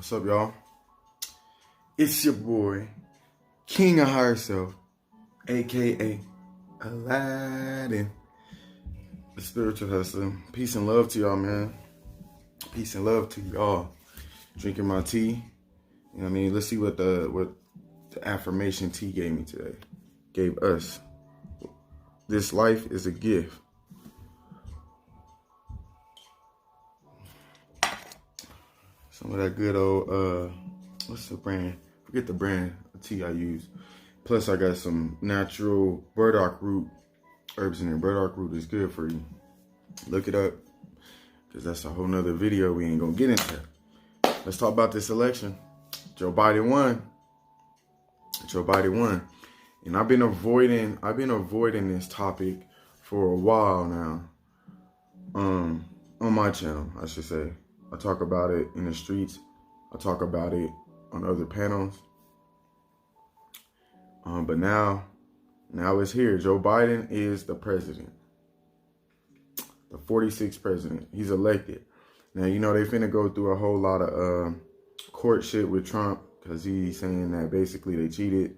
What's up, y'all? It's your boy, King of Higher Self, aka Aladdin, the spiritual hustler. Peace and love to y'all, man. Peace and love to y'all. Drinking my tea. You know what I mean? Let's see what the affirmation tea gave me today. Gave us. This life is a gift. Some of that good old, what's the brand? Forget the brand of tea I use. Plus, I got some natural burdock root herbs in there. Burdock root is good for you. Look it up, because that's a whole nother video we ain't gonna get into. Let's talk about this election. Joe Biden won. Joe Biden won. And I've been avoiding this topic for a while now. On my channel, I should say. I talk about it in the streets. I talk about it on other panels. But now it's here. Joe Biden is the president. The 46th president. He's elected. Now, you know, they finna go through a whole lot of court shit with Trump, because he's saying that basically they cheated.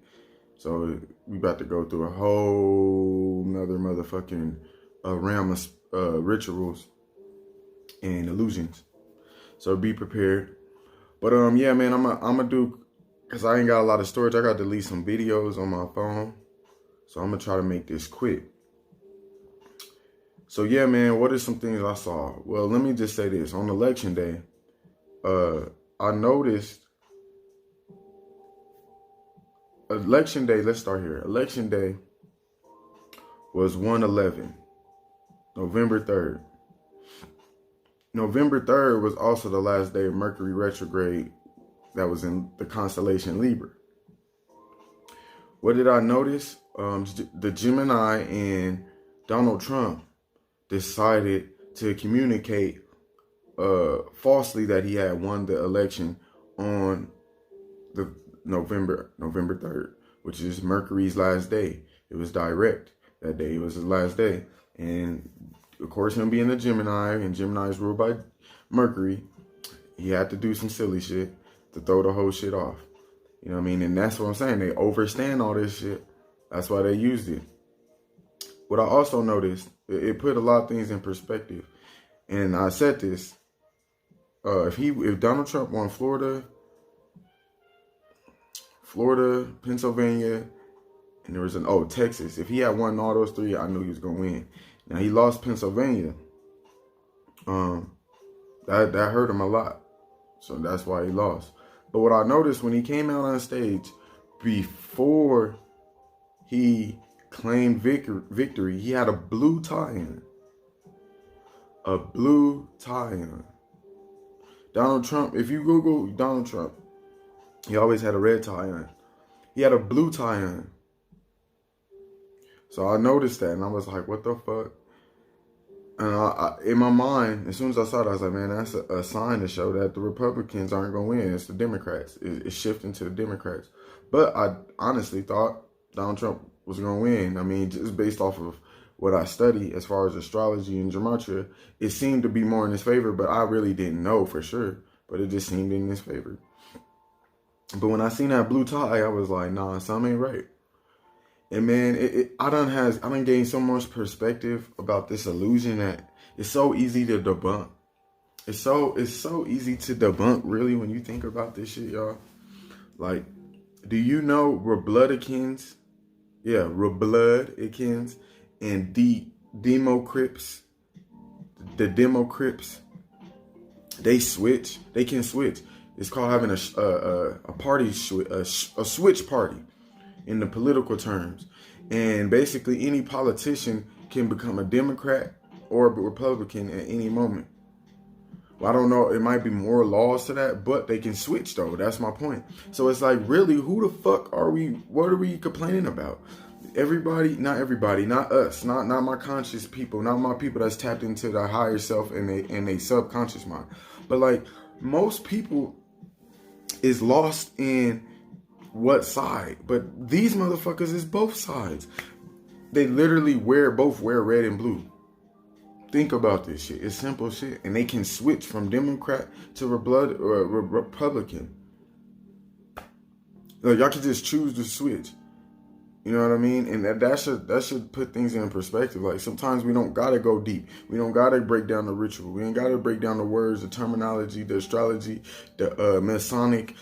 So we about to go through a whole nother motherfucking realm of rituals and illusions. So be prepared. But yeah, man, I'm gonna do, because I ain't got a lot of storage. I got to delete some videos on my phone. So I'm gonna try to make this quick. So yeah, man, what are some things I saw? Well, let me just say this. On election day, I noticed election day, let's start here. Election day was 1/11, November 3rd. November 3rd was also the last day of Mercury retrograde that was in the constellation Libra. What did I notice? The Gemini and Donald Trump decided to communicate falsely that he had won the election on the November 3rd, which is Mercury's last day. It was direct. That day was his last day. And of course, him being a Gemini, and Gemini is ruled by Mercury, he had to do some silly shit to throw the whole shit off. You know what I mean? And that's what I'm saying. They overstand all this shit. That's why they used it. What I also noticed, it put a lot of things in perspective. And I said this, if Donald Trump won Florida, Pennsylvania, and there was Texas. If he had won all those three, I knew he was gonna win. Now he lost Pennsylvania. That hurt him a lot. So that's why he lost. But what I noticed when he came out on stage, before he claimed victory, he had a blue tie on. A blue tie on. Donald Trump, if you Google Donald Trump, he always had a red tie on. He had a blue tie on. So I noticed that, and I was like, what the fuck? And in my mind, as soon as I saw it, I was like, man, that's a sign to show that the Republicans aren't going to win. It's the Democrats. It's shifting to the Democrats. But I honestly thought Donald Trump was going to win. I mean, just based off of what I study as far as astrology and Gematria, it seemed to be more in his favor, but I really didn't know for sure. But it just seemed in his favor. But when I seen that blue tie, I was like, nah, something ain't right. And man, I done gained so much perspective about this illusion that it's so easy to debunk. It's so easy to debunk, really, when you think about this shit, y'all. Like, do you know Republicans? Yeah, Republicans and Democrips. The Democrips, they switch. They can switch. It's called having a party, a switch party in the political terms. And basically any politician can become a Democrat or a Republican at any moment. Well, I don't know. It might be more laws to that, but they can switch though. That's my point. So it's like, really, who the fuck are we? What are we complaining about? Everybody, not us, not my conscious people, not my people that's tapped into the higher self and a subconscious mind. But like most people is lost in what side, but these motherfuckers is both sides. They literally both wear red and blue. think about this shit. It's simple shit. And they can switch from Democrat to Republican. Like, y'all can just choose to switch. You know what I mean? And that should put things in perspective. Like, sometimes we don't gotta go deep. We don't gotta break down the ritual. We ain't gotta break down the words, the terminology, the astrology, the Masonic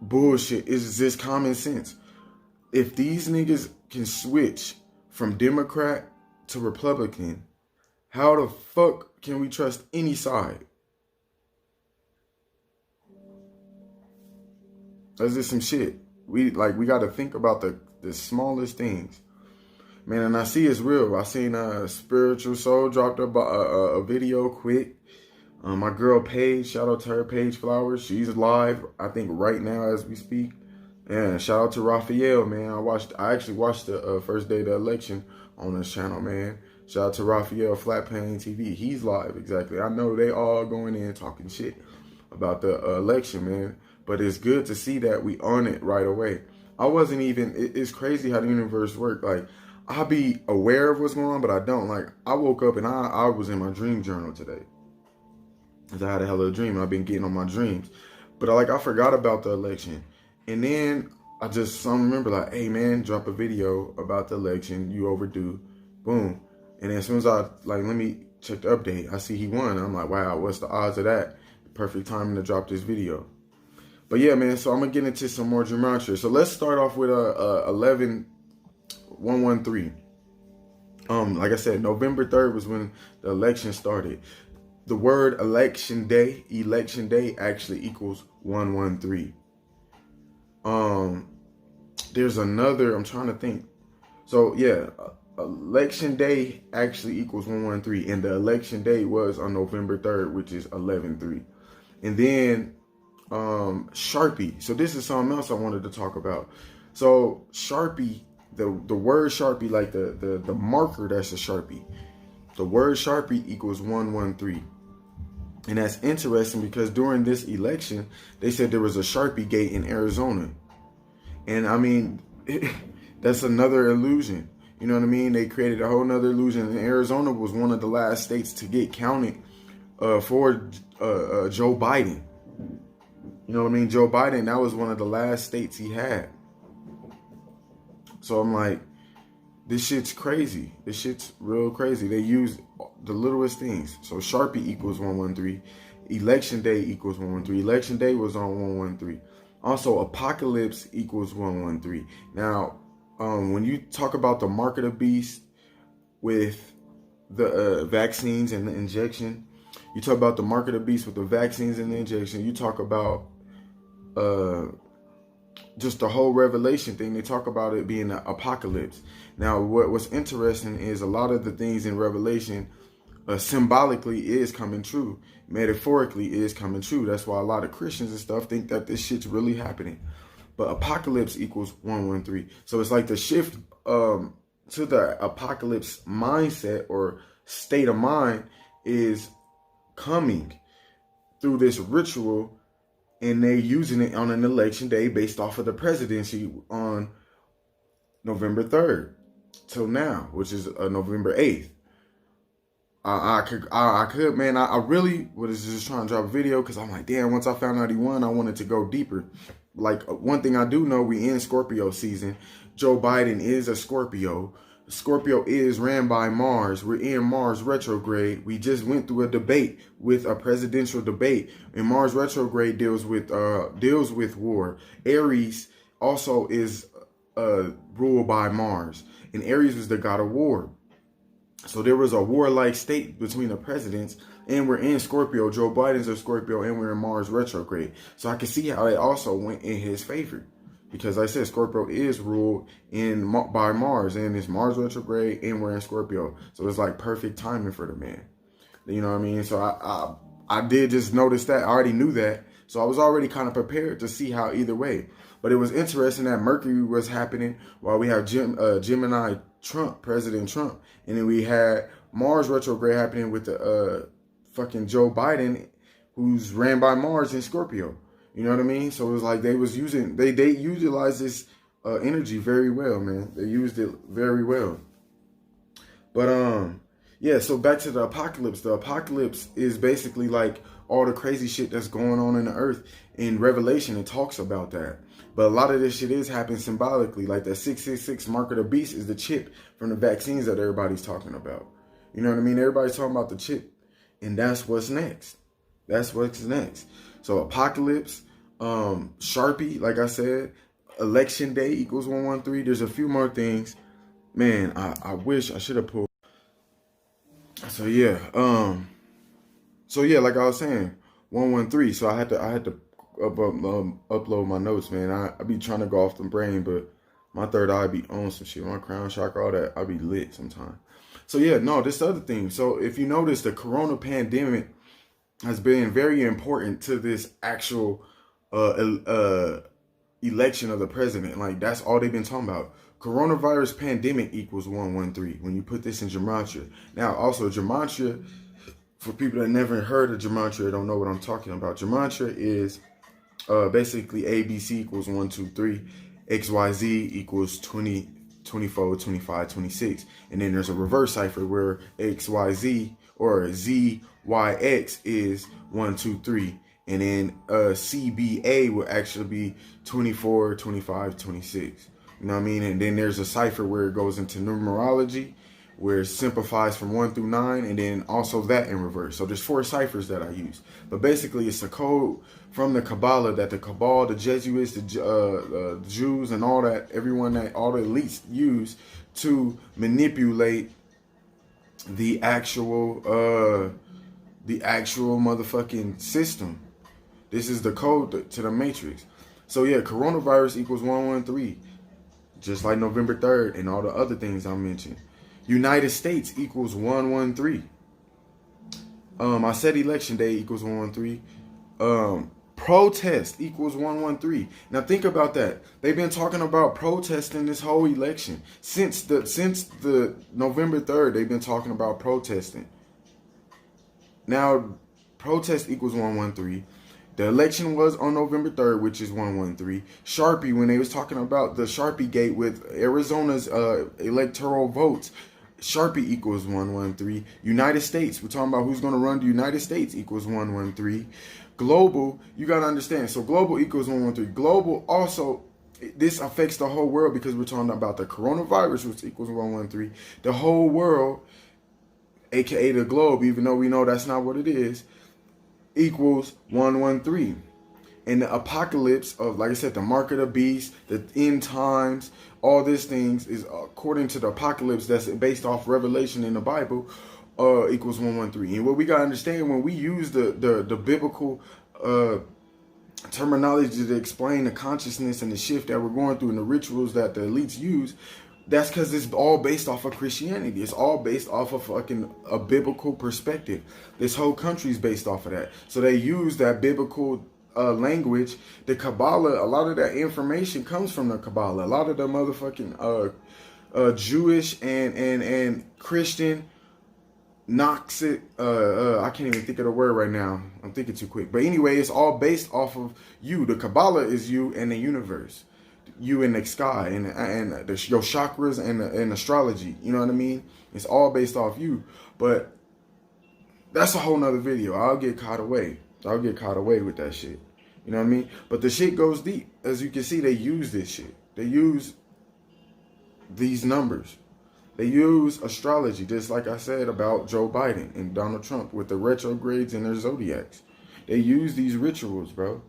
bullshit. It's just common sense. If these niggas can switch from Democrat to Republican, how the fuck can we trust any side? That's just some shit. We gotta think about the smallest things. Man, and I see it's real. I seen Spiritual Soul dropped a video quick. My girl Paige, shout out to her, Paige Flowers. She's live, I think, right now as we speak. And shout out to Raphael, man. I actually watched the first day of the election on this channel, man. Shout out to Raphael, Flat Plane TV. He's live, exactly. I know they all going in talking shit about the election, man. But it's good to see that we on it right away. I wasn't even, it's crazy how the universe works. Like, I'll be aware of what's going on, but I don't. Like, I woke up and I was in my dream journal today. Because I had a hell of a dream. And I've been getting on my dreams. But I forgot about the election. And then I just remember, like, hey, man, drop a video about the election. You overdue. Boom. And then as soon as let me check the update. I see he won. I'm like, wow, what's the odds of that? Perfect timing to drop this video. But yeah, man, so I'm going to get into some more gematria. So let's start off with 11113. Like I said, November 3rd was when the election started. The word election day actually equals 113. There's another, I'm trying to think. So yeah, election day actually equals 113. And the election day was on November 3rd, which is 11-3. And then Sharpie. So this is something else I wanted to talk about. So Sharpie, the word Sharpie, like the marker that's a Sharpie. The word Sharpie equals 113. And that's interesting because during this election, they said there was a Sharpie gate in Arizona. And I mean, that's another illusion. You know what I mean? They created a whole nother illusion. And Arizona was one of the last states to get counted for Joe Biden. You know what I mean? Joe Biden, that was one of the last states he had. So I'm like, this shit's crazy. This shit's real crazy. They use the littlest things. So Sharpie equals 113. Election day equals 113. Election day was on 113. Also, apocalypse equals 113. Now, when you talk about the mark of the beast with the vaccines and the injection, you talk about the mark of the beast with the vaccines and the injection, you talk about just the whole Revelation thing. They talk about it being the apocalypse. Now, what's interesting is a lot of the things in Revelation symbolically is coming true. Metaphorically is coming true. That's why a lot of Christians and stuff think that this shit's really happening. But apocalypse equals 113. So it's like the shift to the apocalypse mindset or state of mind is coming through this ritual, and they're using it on an election day based off of the presidency on November 3rd till now, which is November 8th. I could, man, I really was just trying to drop a video because I'm like, damn, once I found out he won, I wanted to go deeper. Like, one thing I do know, we in Scorpio season. Joe Biden is a Scorpio. Scorpio is ran by Mars. We're in Mars retrograde. We just went through a debate with a presidential debate, and Mars retrograde deals with war. Aries also is ruled by Mars, and Aries is the god of war. So there was a warlike state between the presidents, and we're in Scorpio. Joe Biden's a Scorpio, and we're in Mars retrograde. So I can see how it also went in his favor. Because like I said, Scorpio is ruled by Mars, and it's Mars retrograde, and we're in Scorpio. So it's like perfect timing for the man. You know what I mean? So I did just notice that. I already knew that. So I was already kind of prepared to see how either way. But it was interesting that Mercury was happening while we have Gemini Trump, President Trump. And then we had Mars retrograde happening with the fucking Joe Biden, who's ran by Mars in Scorpio. You know what I mean? So it was like they utilized this energy very well, man. They used it very well. But Yeah, so back to the apocalypse. The apocalypse is basically like all the crazy shit that's going on in the earth. In Revelation, it talks about that. But a lot of this shit is happening symbolically. Like that 666 mark of the beast is the chip from the vaccines that everybody's talking about. You know what I mean? Everybody's talking about the chip. And that's what's next. That's what's next. So apocalypse, Sharpie, like I said, election day equals 113. There's a few more things. Man, I wish I should have pulled. So yeah, like I was saying, 113. So I had to upload my notes, man. I be trying to go off the brain, but my third eye be on some shit. My crown chakra, all that, I be lit sometimes. So yeah, no, this other thing. So if you notice, the corona pandemic has been very important to this actual election of the president. Like that's all they've been talking about. Coronavirus pandemic equals 113 when you put this in Gematria. Now, also Gematria, for people that never heard of Gematria, don't know what I'm talking about. Gematria is basically ABC equals 1, 2, 3, XYZ equals 20, 24, 25, 26. And then there's a reverse cipher where XYZ or ZYX is 1, 2, 3. And then CBA will actually be 24, 25, 26. You know what I mean? And then there's a cipher where it goes into numerology, where it simplifies from 1 through 9, and then also that in reverse. So there's 4 ciphers that I use. But basically, it's a code from the Kabbalah that the Cabal, the Jesuits, the Jews, and all that, everyone that all the elites use to manipulate the actual motherfucking system. This is the code to the matrix. So yeah, coronavirus equals 113. Just like November 3rd and all the other things I mentioned. United States equals 113. I said election day equals 113. Protest equals 113. Now think about that. They've been talking about protesting this whole election. Since the November 3rd, they've been talking about protesting. Now, protest equals 113. The election was on November 3rd, which is 113. Sharpie, when they was talking about the Sharpie gate with Arizona's electoral votes, Sharpie equals 113. United States, we're talking about who's going to run the United States equals 113. Global, you got to understand. So global equals 113. Global also, this affects the whole world because we're talking about the coronavirus, which equals 113. The whole world, aka the globe, even though we know that's not what it is, equals 113. And the apocalypse of, like I said, the mark of the beast, the end times, all these things is according to the apocalypse that's based off Revelation in the Bible, equals 113. And what we gotta understand when we use the biblical terminology to explain the consciousness and the shift that we're going through and the rituals that the elites use, that's because it's all based off of Christianity. It's all based off of a biblical perspective. This whole country is based off of that. So they use that biblical language. The Kabbalah, a lot of that information comes from the Kabbalah. A lot of the motherfucking Jewish and Christian Noxic, I can't even think of the word right now. I'm thinking too quick. But anyway, it's all based off of you. The Kabbalah is you and the universe. You in the sky and your chakras and astrology. You know what I mean? It's all based off you. But that's a whole nother video. I'll get caught away with that shit. You know what I mean? But the shit goes deep. As you can see, they use this shit. They use these numbers. They use astrology, just like I said about Joe Biden and Donald Trump with the retrogrades and their zodiacs. They use these rituals, bro.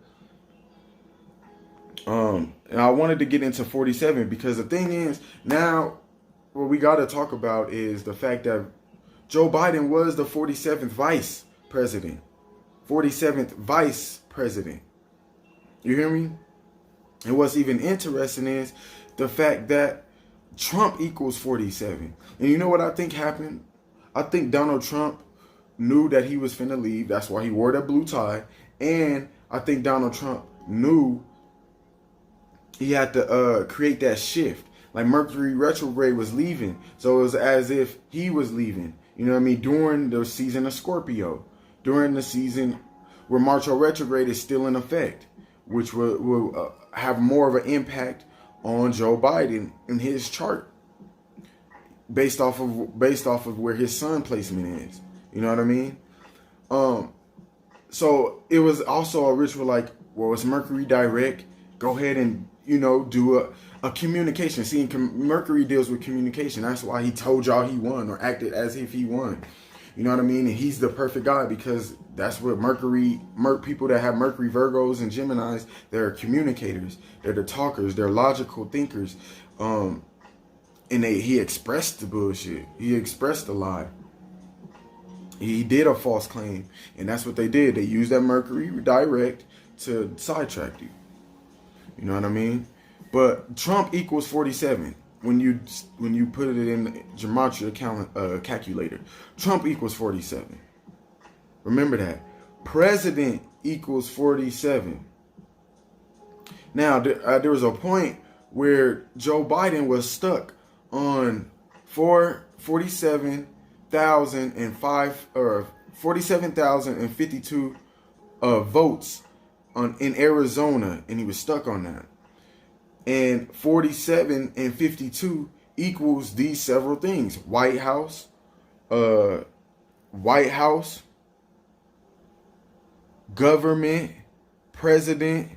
And I wanted to get into 47 because the thing is, now what we got to talk about is the fact that Joe Biden was the 47th vice president. 47th vice president. You hear me? And what's even interesting is the fact that Trump equals 47. And you know what I think happened? I think Donald Trump knew that he was finna leave. That's why he wore that blue tie. And I think Donald Trump knew he had to create that shift. Like Mercury retrograde was leaving. So it was as if he was leaving. You know what I mean? During the season of Scorpio. During the season where Mars retrograde is still in effect. Which will have more of an impact on Joe Biden in his chart. based off of where his sun placement is. You know what I mean? So it was also a ritual like, well, it's Mercury direct. Go ahead and, do a communication. See, Mercury deals with communication. That's why he told y'all he won or acted as if he won. You know what I mean? And he's the perfect guy because that's what people that have Mercury, Virgos, and Geminis, they're communicators. They're the talkers. They're logical thinkers. And he expressed the bullshit. He expressed the lie. He did a false claim. And that's what they did. They used that Mercury direct to sidetrack you. You know what I mean? But Trump equals 47. When you put it in the Gematria calculator, Trump equals 47. Remember that. President equals 47. Now, there was a point where Joe Biden was stuck on 47,052 votes in Arizona, and he was stuck on that. And 47 and 52 equals these several things: White House, government, president.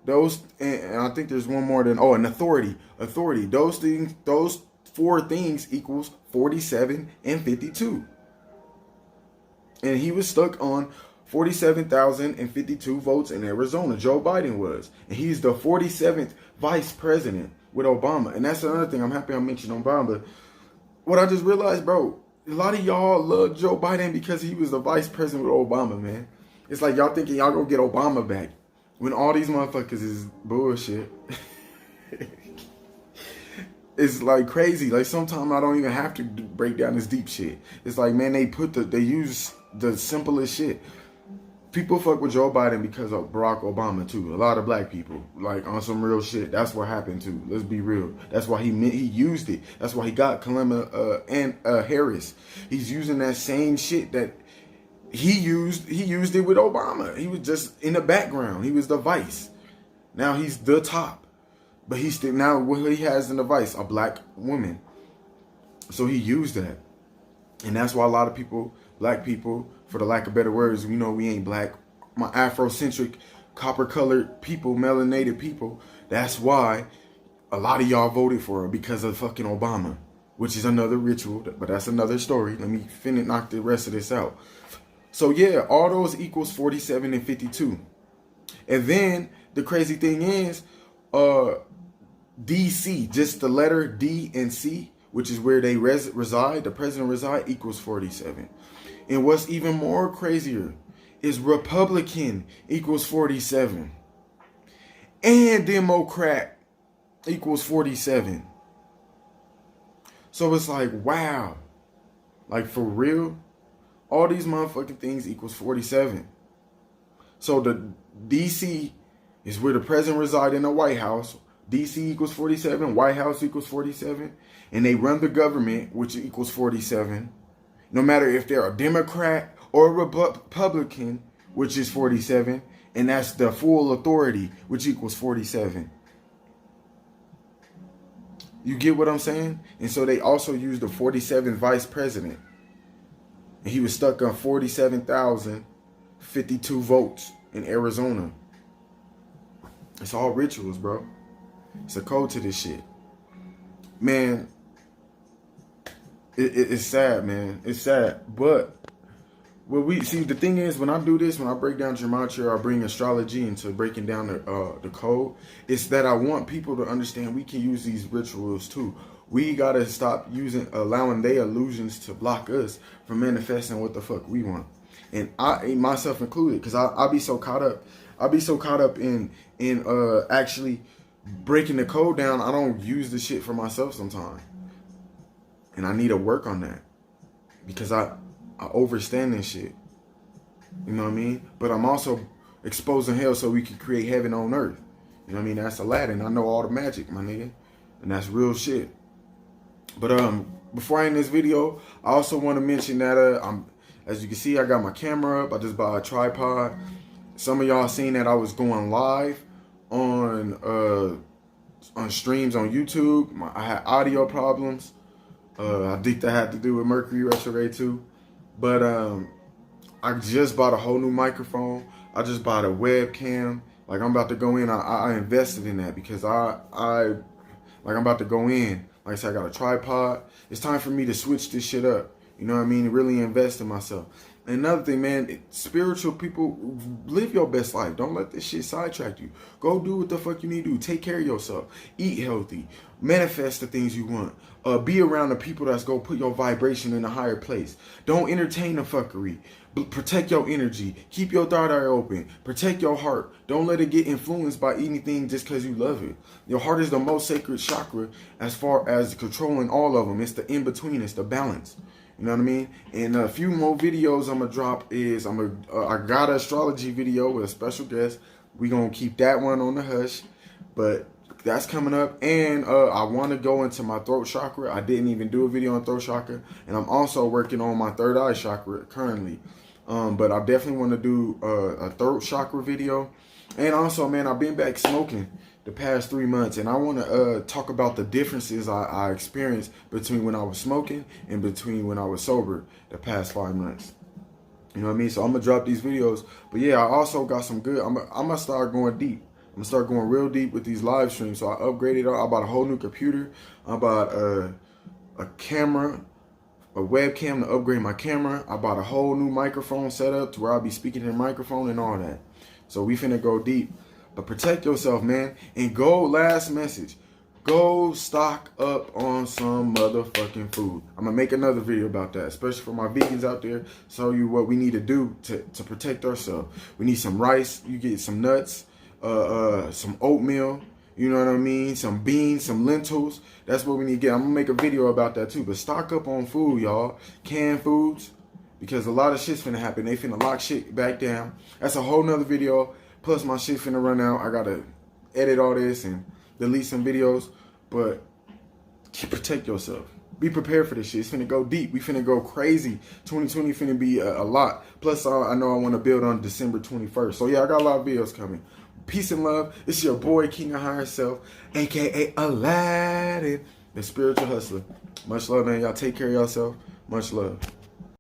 Those, and I think there's one more an authority. Those four things equals 47 and 52. And he was stuck on 47,052 votes in Arizona. Joe Biden was. And he's the 47th vice president with Obama. And that's another thing. I'm happy I mentioned Obama. What I just realized, bro, a lot of y'all love Joe Biden because he was the vice president with Obama, man. It's like y'all thinking y'all gonna get Obama back when all these motherfuckers is bullshit. It's like crazy. Like sometimes I don't even have to break down this deep shit. It's like, man, they use the simplest shit. People fuck with Joe Biden because of Barack Obama too. A lot of black people, like on some real shit. That's what happened too. Let's be real. That's why he used it. That's why he got Kamala and Harris. He's using that same shit that he used. He used it with Obama. He was just in the background. He was the vice. Now he's the top, but he's still now what he has in the vice, a black woman. So he used that, and that's why a lot of people, black people, for the lack of better words, we know we ain't black. My Afrocentric, copper-colored people, melanated people. That's why a lot of y'all voted for her because of fucking Obama, which is another ritual, but that's another story. Let me knock the rest of this out. So yeah, all those equals 47 and 52. And then the crazy thing is, DC, just the letter D and C, which is where they reside, the president reside, equals 47. And what's even more crazier is Republican equals 47. And Democrat equals 47. So it's like, wow. Like for real? All these motherfucking things equals 47. So the DC is where the president resides in the White House. DC equals 47. White House equals 47. And they run the government, which equals 47. No matter if they're a Democrat or a Republican, which is 47. And that's the full authority, which equals 47. You get what I'm saying? And so they also used the 47th vice president. And he was stuck on 47,052 votes in Arizona. It's all rituals, bro. It's a code to this shit. Man, it's sad, man. It's sad. But what we see, the thing is, when I do this, when I break down Gematria, I bring astrology into breaking down the code, it's that I want people to understand we can use these rituals too. We gotta stop allowing their illusions to block us from manifesting what the fuck we want. And I, myself included, because I be so caught up. I be so caught up in actually breaking the code down. I don't use the shit for myself sometimes. And I need to work on that. Because I overstand this shit. You know what I mean? But I'm also exposing hell so we can create heaven on earth. You know what I mean? That's Aladdin. I know all the magic, my nigga. And that's real shit. But before I end this video, I also want to mention that as you can see, I got my camera up. I just bought a tripod. Some of y'all seen that I was going live on streams on YouTube. I had audio problems. I think that had to do with Mercury retrograde too. But I just bought a whole new microphone. I just bought a webcam. Like I'm about to go in. I invested in that because I'm about to go in. Like I said, I got a tripod. It's time for me to switch this shit up. You know what I mean? Really invest in myself. And another thing, man, spiritual people, live your best life. Don't let this shit sidetrack you. Go do what the fuck you need to do. Take care of yourself. Eat healthy. Manifest the things you want. Be around the people that's going to put your vibration in a higher place. Don't entertain the fuckery. Protect your energy. Keep your third eye open. Protect your heart. Don't let it get influenced by anything just because you love it. Your heart is the most sacred chakra as far as controlling all of them. It's the in-between. It's the balance. You know what I mean? And a few more videos I'm gonna drop is I got an astrology video with a special guest. We gonna keep that one on the hush, but that's coming up. And I want to go into my throat chakra. I didn't even do a video on throat chakra, and I'm also working on my third eye chakra currently. But I definitely want to do a throat chakra video. And also, man, I've been back smoking the past 3 months, and I want to talk about the differences I experienced between when I was smoking and between when I was sober the past 5 months. You know what I mean? So I'm gonna drop these videos, but yeah, I also got some good. I'm gonna start going deep. I'm gonna start going real deep with these live streams. So I upgraded. I bought a whole new computer. I bought a camera, a webcam to upgrade my camera. I bought a whole new microphone setup to where I'll be speaking in the microphone and all that. So we finna go deep. But protect yourself, man. And go, last message. Go stock up on some motherfucking food. I'm going to make another video about that, especially for my vegans out there. Show you what we need to do to protect ourselves. We need some rice. You get some nuts, some oatmeal. You know what I mean? Some beans, some lentils. That's what we need to get. I'm going to make a video about that too. But stock up on food, y'all. Canned foods. Because a lot of shit's finna happen. They finna lock shit back down. That's a whole nother video. Plus my shit finna run out. I gotta edit all this and delete some videos. But protect yourself. Be prepared for this shit. It's finna go deep. We finna go crazy. 2020 finna be a lot. Plus I know I want to build on December 21st. So yeah, I got a lot of videos coming. Peace and love. It's your boy King of Higher Self, aka Aladdin, the spiritual hustler. Much love, man. Y'all take care of yourself. Much love.